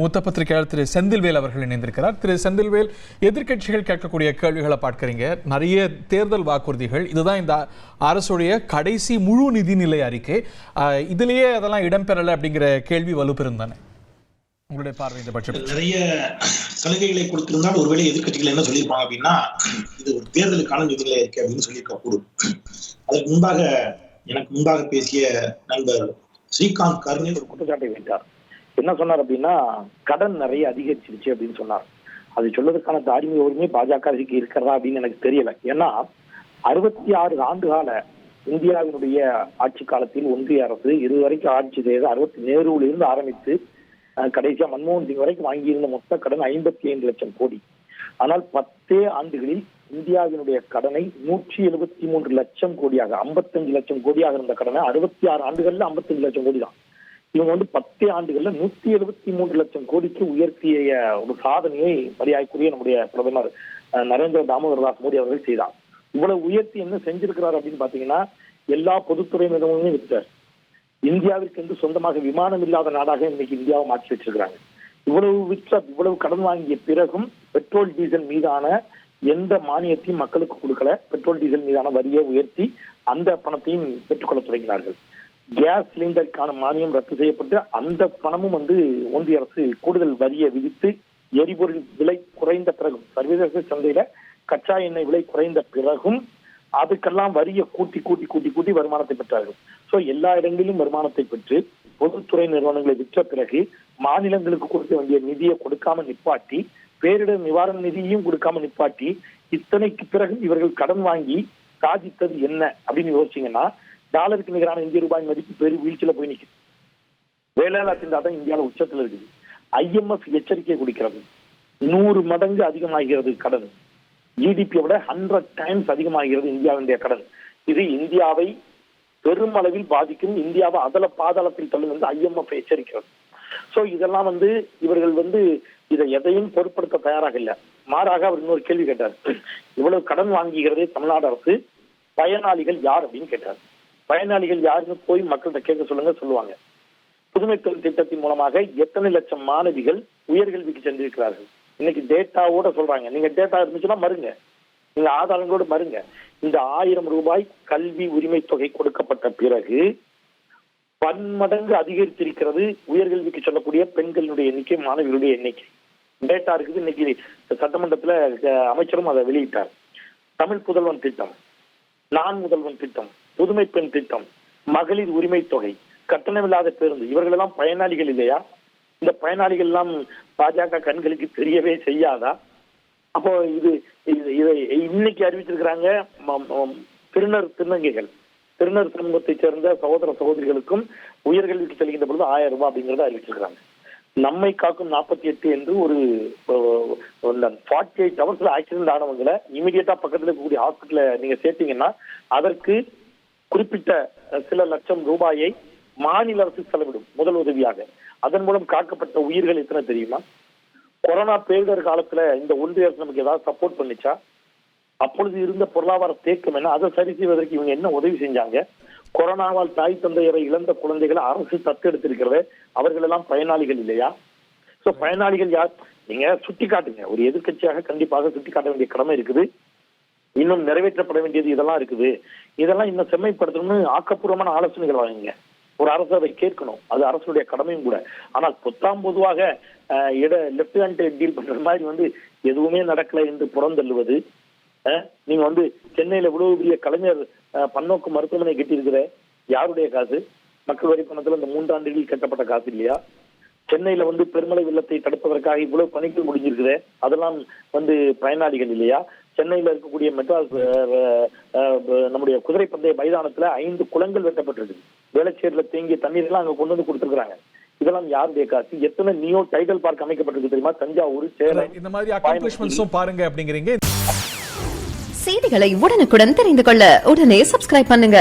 மூத்த பத்திரிகையாளர் திரு செந்தில்வேல் அவர்கள் இணைந்திருக்கிறார். திரு செந்தில்வேல், எதிர்க்கட்சிகள் கேட்கக்கூடிய கேள்விகளை பார்க்குறீங்க. நிறைய தேர்தல் வாக்குறுதிகள், இதுதான் இந்த அரசுடைய கடைசி முழு நிதிநிலை அறிக்கை. இதுலேயே அதெல்லாம் இடம்பெறலை அப்படிங்கிற கேள்வி வலுப்பெருந்தானே, உங்களுடைய பார்வை இந்த பட்சத்தில்? நிறைய சலுகைகளை கொடுத்திருந்தால் ஒருவேளை எதிர்க்கட்சிகள் என்ன சொல்லியிருப்பாங்க அப்படின்னா, இது ஒரு தேர்தலுக்கான நிதிநிலை அறிக்கை அப்படின்னு சொல்லியிருக்க கூடும். அதற்கு முன்பாக எனக்கு முன்பாக பேசிய நண்பர் ஸ்ரீகாந்த் கருணை ஒரு குற்றச்சாட்டை வைத்தார். என்ன சொன்னார் அப்படின்னா, கடன் நிறைய அதிகரிச்சிருச்சு அப்படின்னு சொன்னார். அது சொல்றதுக்கான தார்மீக உரிமை பாஜக இருக்கிறதா அப்படின்னு எனக்கு தெரியல. ஏன்னா 66 ஆண்டுகால இந்தியாவினுடைய ஆட்சி காலத்தில் ஒன்றிய அரசு இதுவரைக்கும் ஆட்சி செய்து நேருவில் இருந்து ஆரம்பித்து கடைசியா மன்மோகன் சிங் வரைக்கும் வாங்கியிருந்த மொத்த கடன் 55 லட்சம் கோடி. ஆனால் 10 ஆண்டுகளில் இந்தியாவினுடைய கடனை 173 லட்சம் கோடியாக, 55 லட்சம் கோடியாக இருந்த கடனை 66 ஆண்டுகள்ல 55 லட்சம் கோடி தான். இவங்க 10 ஆண்டுகள்ல 173 லட்சம் கோடிக்கு உயர்த்திய ஒரு சாதனையை மரியாதைக்குரிய நம்முடைய பிரதமர் நரேந்திர தாமோதர் தாஸ் மோடி அவர்கள் செய்தார். இவ்வளவு உயர்த்தி என்ன செஞ்சிருக்கிறார் அப்படின்னு பாத்தீங்கன்னா, எல்லா பொதுத்துறை நிறுவனங்களும் விட்டார். இந்தியாவிற்கு என்று சொந்தமாக விமானம் இல்லாத நாடாக இன்னைக்கு இந்தியாவை மாற்றி வச்சிருக்கிறாங்க. இவ்வளவு கடன் வாங்கிய பிறகும் பெட்ரோல் டீசல் மீதான எந்த மானியத்தையும் மக்களுக்கு கொடுக்கல. பெட்ரோல் டீசல் மீதான வரியை உயர்த்தி அந்த பணத்தையும் பெற்றுக்கொள்ள தொடங்கினார்கள். கேஸ் சிலிண்டருக்கான மானியம் ரத்து செய்யப்பட்டு அந்த பணமும் ஒன்றிய அரசு கூடுதல் வரியை விதித்து எரிபொருள் விலை குறைந்த பிறகும், சர்வதேச சந்தையில கச்சா எண்ணெய் விலை குறைந்த பிறகும் அதுக்கெல்லாம் வரியை கூட்டி வருமானத்தை பெற்றார்கள். சோ எல்லா இடங்களிலும் வருமானத்தை பெற்று பொதுத்துறை நிறுவனங்களை விற்ற பிறகு மாநிலங்களுக்கு கொடுக்க வேண்டிய நிதியை கொடுக்காம நிப்பாட்டி, பேரிடர் நிவாரண நிதியையும் கொடுக்காம நிப்பாட்டி, இத்தனைக்கு பிறகு இவர்கள் கடன் வாங்கி சாதித்தது என்ன அப்படின்னு யோசிச்சீங்கன்னா, டாலருக்கு நிகரான இந்திய ரூபாய் மதிப்பு பெரும் வீழ்ச்சியில போய் நிற்குது. வேலையில்லா திண்டாட்டம் இந்தியாவில் உச்சத்தில் இருக்குது. IMF எச்சரிக்கை கொடுக்கிறது, 100 மடங்கு அதிகமாகிறது கடன். ஜிடிபியை விட 100 டைம்ஸ் அதிகமாகிறது இந்தியாவுடைய கடன். இது இந்தியாவை பெருமளவில் பாதிக்கும், இந்தியாவை அதல பாதாளத்தில் தள்ளும் என்று IMF எச்சரிக்கிறது. சோ இதெல்லாம் இவர்கள் இதை எதையும் பொருட்படுத்த தயாராக இல்லை. மாறாக அவர் இன்னொரு கேள்வி கேட்டார். இவ்வளவு கடன் வாங்குகிறதே தமிழ்நாடு அரசு, பயனாளிகள் யார் அப்படின்னு கேட்டார். பயனாளிகள் யாருன்னு போய் மக்கள்கிட்ட கேட்க சொல்லுவாங்க. புதுமை தொழில் திட்டத்தின் மூலமாக எத்தனை லட்சம் மாணவிகள் உயர்கல்விக்கு சென்றிருக்கிறார்கள். இன்னைக்கு டேட்டாவோட சொல்றாங்க. நீங்க டேட்டா இருந்துச்சுன்னா மறுங்க, நீங்க ஆதாரங்களோடு மறுங்க. இந்த 1000 ரூபாய் கல்வி உரிமை தொகை கொடுக்கப்பட்ட பிறகு 10 மடங்கு அதிகரித்திருக்கிறது உயர்கல்விக்கு சொல்லக்கூடிய பெண்களுடைய எண்ணிக்கை, மாணவிகளுடைய எண்ணிக்கை. டேட்டா இருக்குது. இன்னைக்கு சட்டமன்றத்துல அமைச்சரும் அதை வெளியிட்டார். தமிழ் புதல்வன் திட்டம், நான் முதல்வன் திட்டம், புதுமை பெண் திட்டம், மகளிர் உரிமை தொகை, கட்டணமில்லாத பேருந்து, இவர்கள் எல்லாம் பயனாளிகள் இல்லையா? இந்த பயனாளிகள் எல்லாம் பாஜக கண்களுக்கு தெரியவே செய்யாதா? அப்போ இதை இன்னைக்கு அறிவிச்சிருக்கிறாங்க. திருநர் சமூகத்தை சேர்ந்த சகோதர சகோதரிகளுக்கும் உயர்கல்விக்கு செல்கின்ற பொழுது 1000 ரூபாய் அப்படிங்கறத அறிவிச்சிருக்கிறாங்க. நம்மை காக்கும் 48 என்று ஒரு 48 ஹவர்ஸ்ல ஆக்சிடென்ட் ஆனவங்களை இமீடியட்டா பக்கத்துல இருக்கக்கூடிய ஹாஸ்பிட்டல நீங்க சேர்த்தீங்கன்னா அதற்கு குறிப்பிட்ட சில லட்சம் ரூபாயை மாநில அரசு செலவிடும் முதல் உதவியாக. அதன் மூலம் காக்கப்பட்ட உயிர்கள் எத்தனை தெரியுமா? கொரோனா பேரிடர் காலத்துல இந்த ஒன்றிய அரசு நமக்கு ஏதாவது சப்போர்ட் பண்ணிச்சா? அப்பொழுது இருந்த பொருளாதார தேக்கம் என்ன, அதை சரி செய்வதற்கு இவங்க என்ன உதவி செஞ்சாங்க? கொரோனாவால் தாய் தந்தையரை இழந்த குழந்தைகளை அரசு தத்தெடுத்திருக்கிறது, அவர்கள் எல்லாம் பயனாளிகள் இல்லையா? சோ பயனாளிகள் யார்? நீங்க சுட்டி காட்டுங்க. ஒரு எதிர்க்கட்சியாக கண்டிப்பாக சுட்டி காட்ட வேண்டிய கடமை இருக்குது. இன்னும் நிறைவேற்றப்பட வேண்டியது இதெல்லாம் இருக்குது. இதெல்லாம் இன்னும் செம்மைப்படுத்தணும்னு ஆக்கப்பூர்வமான ஆலோசனைகள் வாங்குங்க. ஒரு அரசு அதை கேட்கணும், அது அரசுடைய கடமையும் கூட. ஆனால் பொதுவாக லெப்ட் ஹேண்ட் டீல் பண்ற மாதிரி எதுவுமே நடக்கல என்று புறந்தள்ளுவது. நீங்க சென்னையில இவ்வளவு பெரிய கலைஞர் பன்னோக்கு மருத்துவமனை கட்டியிருக்கிற யாருடைய காசு? மக்கள் வரி பணத்துல இந்த 3 ஆண்டுகளில் கட்டப்பட்ட காசு இல்லையா? சென்னையில பெருமழை வெள்ளத்தை தடுப்பதற்காக இவ்வளவு பணிகள் முடிஞ்சிருக்குது, அதெல்லாம் பயனாளிகள் இல்லையா? சென்னையில இருக்கக்கூடிய மெட்ராஸ் நம்முடைய குதிரை பந்தய மைதானத்துல 5 குளங்கள் வெட்டப்பட்டிருக்கு. வேளச்சேரியில தேங்கிய தண்ணீர் எல்லாம் அங்க கொண்டு கொடுத்துருக்காங்க. இதெல்லாம் யாருடைய காசு? எத்தனை நியோ டைடல் பார்க் அமைக்கப்பட்டிருக்கு தெரியுமா? தஞ்சாவூர், சேலம், இந்த மாதிரி அக்காம்ப்ளிஷ்மெண்ட்ஸும் பாருங்க அப்படிங்கிறீங்க. செய்திகளை உடனுக்குடன் தெரிந்து கொள்ள உடனே சப்ஸ்கிரைப் பண்ணுங்க.